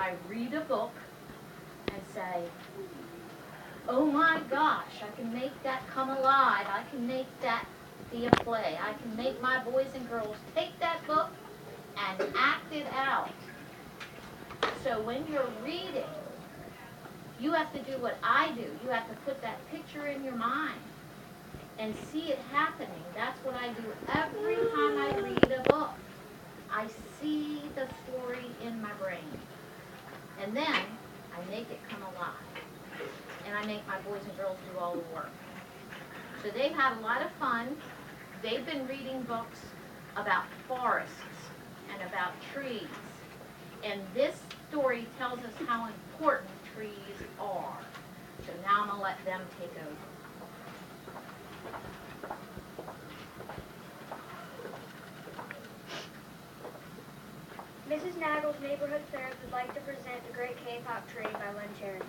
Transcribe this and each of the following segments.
I read a book and say, oh my gosh, I can make that come alive. I can make that be a play. I can make my boys and girls take that book and act it out. So when you're reading, you have to do what I do. You have to put that picture in your mind and see it happening. That's what I do every time I read a book. I see the story in my brain. And then I make it come alive. And I make my boys and girls do all the work. So they've had a lot of fun. They've been reading books about forests and about trees. And this story tells us how important trees are. So now I'm going to let them take over. Mrs. Nagel's Neighborhood Fairs would like to present The Great Kapok Tree by Lynn Cherry.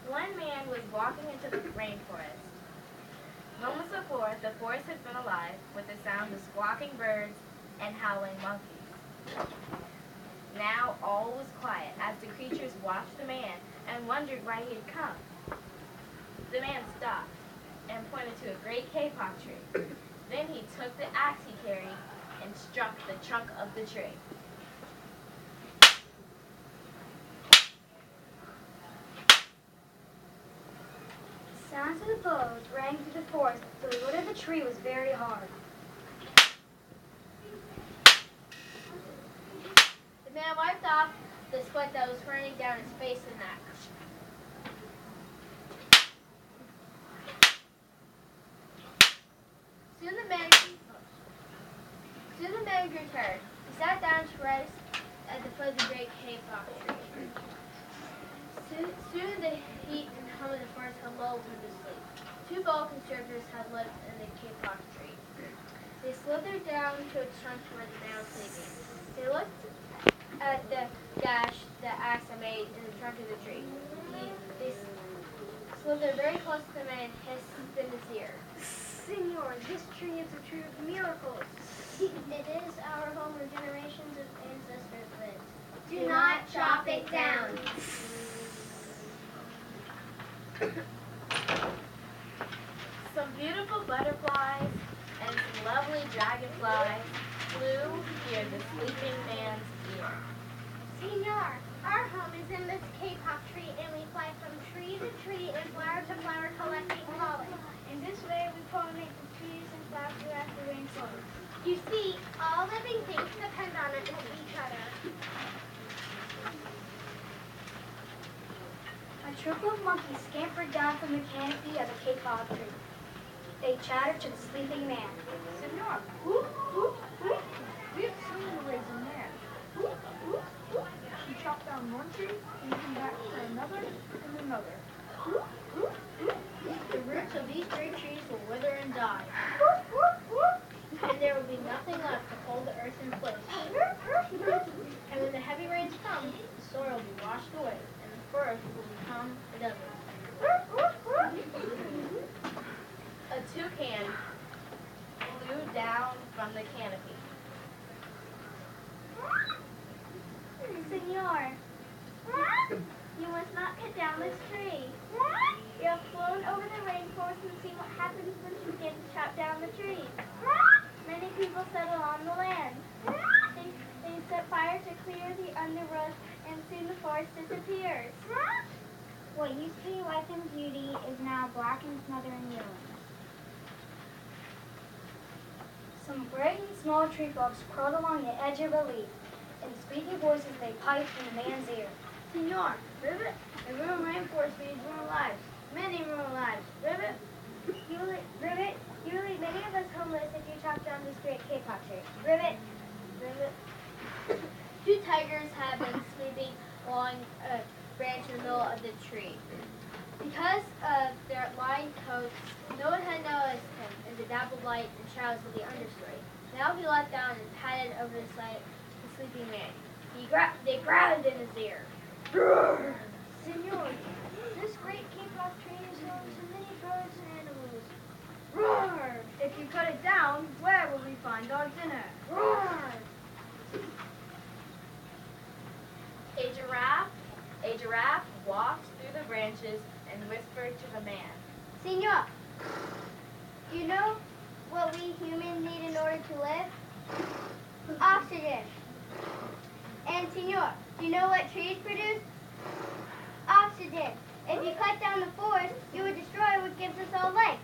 One man was walking into the rainforest. Moments before, the forest had been alive with the sound of squawking birds and howling monkeys. Now all was quiet as the creatures watched the man and wondered why he had come. The man stopped and pointed to a great kapok tree. Then he took the axe he carried and struck the trunk of the tree. The sounds of the blows rang through the forest, though the wood of the tree was very hard. The man wiped off the sweat that was running down his face and neck. Soon the man grew tired. He sat down to rest at the foot of the great kapok tree. Soon the heat and hum of the forest had lulled him to sleep. Two boa constrictors had lived in the kapok tree. They slithered down to its trunk where the man was sleeping. They looked at the gash the axe had made in the trunk of the tree. They slithered very close to the man and hissed in his ear. Senor, this tree is a tree of miracles. It is our home where generations of ancestors lived. Do not chop it down. Some beautiful butterflies and some lovely dragonflies flew near the sleeping man's ear. Senor, our home is in this kapok tree, and we fly from tree to tree and flower to flower collecting pollen. In this way, we pollinate the trees and flowers throughout the rainforest. You see, all living things depend on it and each other. A troop of monkeys scampered down from the canopy of the kapok tree. They chattered to the sleeping man. Senor, we have seen the raisin man. She chopped down one tree and came back for another and another. The roots of these great trees will wither and die, and there will be nothing left to hold the earth in place. And when the heavy rains come, the soil will be washed away, and the forest will become a desert. A toucan flew down from the canopy. Senor, you must not cut down this tree. You have flown over the rainforest and seen what happens when you begin to chop down the trees. Many people settle on the land. They set fire to clear the undergrowth, and soon the forest disappears. What used to be life and beauty is now black and smothered in ruins. Some great and small tree frogs crawled along the edge of a leaf. In squeaky voices, they piped in the man's ear. Senor, Rivet, the ruined rainforest needs more lives. Many more lives. Rivet, You will leave many of us homeless if you chop down this great kapok tree. Rivet. Two tigers have been sleeping along a branch in the middle of the tree. Because of their lined coats, no one had noticed him in the dappled light and shadows of the understory. Now he let down and patted over the sleeping man. They growled in his ear. Senor, this great kapok tree is home to many birds and animals. Roar! If you cut it down, where will giraffe walked through the branches and whispered to the man. Senor, do you know what we humans need in order to live? Oxygen. And senor, do you know what trees produce? Oxygen. If you cut down the forest, you would destroy what gives us all life.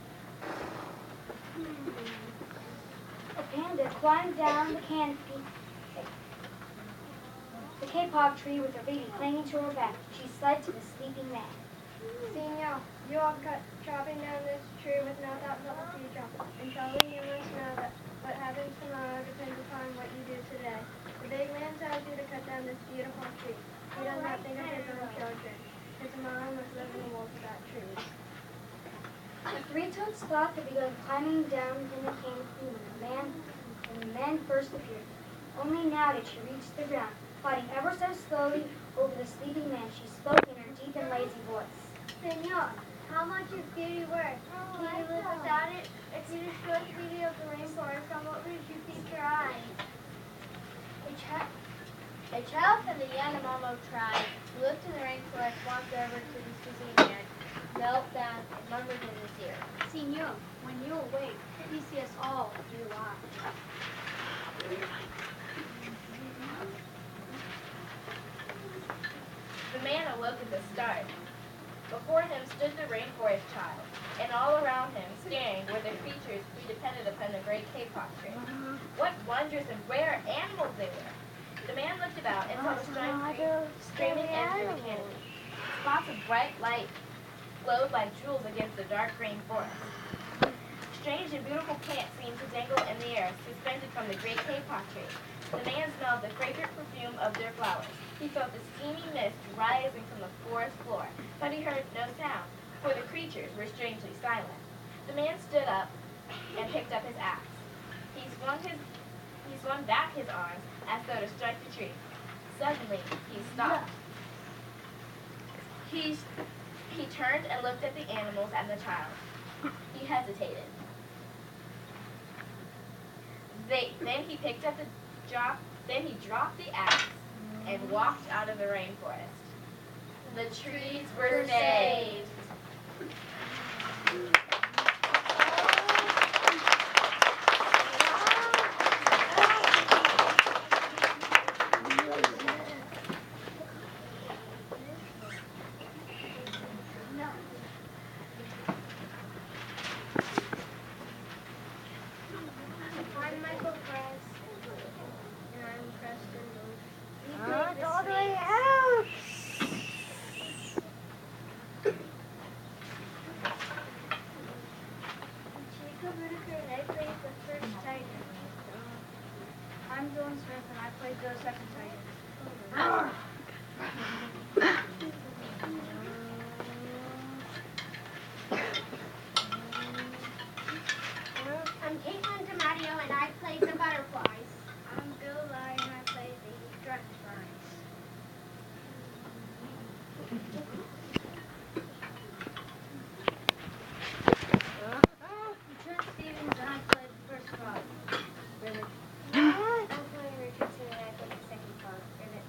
A panda climbed down the canopy, the kapok tree with her baby clinging to her back. She said to the sleeping man, Senor, you are chopping down this tree with no thought of the future. And surely you must know that what happens tomorrow depends upon what you do today. The big man tells you to cut down this beautiful tree. He does not think of his own children. For tomorrow must live in the world without trees. the three-toed sloth had begun climbing down in the canopy when the man first appeared. Only now did she reach the ground. Gliding ever so slowly over the sleeping man, she spoke in her deep and lazy voice. Senor, how much is beauty worth? Can you live without it? If you destroy the beauty of the rainforest, on what would you feast your eyes? A child from the Yanomamo tribe who lived in the rainforest walked over to the sleeping man, knelt down, and murmured in his ear. Senor, when you awake, you see us all through your eyes. The man awoke at the start. Before him stood the rainforest child, and all around him, staring, were the creatures who depended upon the Great Kapok Tree. What wondrous and rare animals they were! The man looked about and saw the streaming end through the canopy. Spots of bright light glowed like jewels against the dark green forest. Strange and beautiful plants seemed to dangle in the air, suspended from the Great Kapok Tree. The man smelled the fragrant perfume of their flowers. He felt the steamy mist rising from the forest floor, but he heard no sound, for the creatures were strangely silent. The man stood up and picked up his axe. He swung back his arms as though to strike the tree. Suddenly, he stopped. He turned and looked at the animals and the child. He hesitated. Then he picked up then he dropped the axe and walked out of the rainforest. The trees were saved. I'm Michael Press, and I'm Preston Booth. We played the snakes. Chico Whitaker, and I played the first tiger. I'm Dylan Smith, and I played the second tiger. I'm Caitlin DiMatteo, and I played the butterflies. I'm Bill Lai, and I played the dragonflies. I'm Trent Stevens, and I played the first frog. Ribbit. I'm Chloe Richardson, and I played the second frog. Ribbit.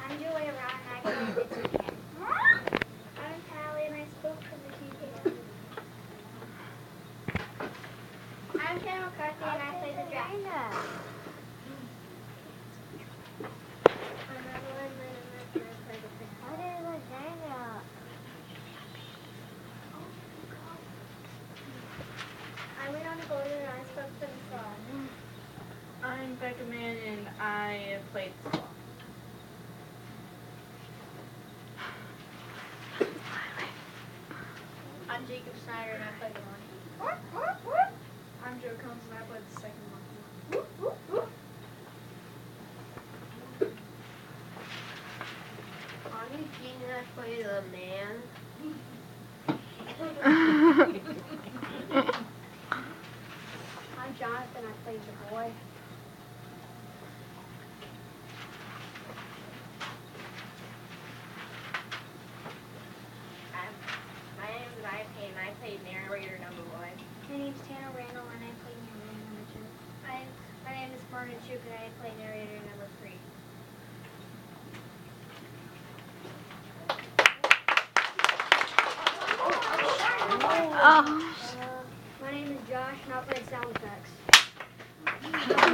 I'm Julia Brown, and I played the toucan. I'm Callie, and I spoke for the toucan. I'm Ken McCarthy, and I played the dragon. I'm Evelyn Lynn, and I played the pig. What is a vagina? I went on the golden, and I spoke for the frog. I'm Becca Mann, and I played the sloth. I'm Jacob Snyder, and I played the monkey. I'm Joe Combs, and I played the second monkey. I'm Eugene, and I played the man. I'm Jonathan, I played the boy. My name is Ryan Payne, and I played narrator number 1. My name's Tanner Randall, and I played narrator number 2. My name is Martin Chuk, and I played narrator number 3. Oh. My name is Josh, and I'll play sound effects. I'm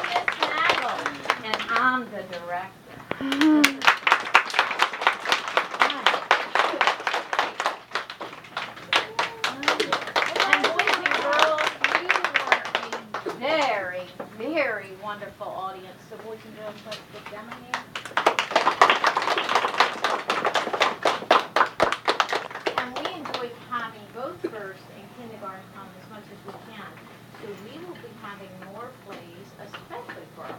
Miss Nagel, and I'm the director. And boys and girls, you were a very, very wonderful audience. So boys and girls, let's get them in here. And we enjoyed having both first and kindergarten come as much as we can. So we will be having more plays, especially for our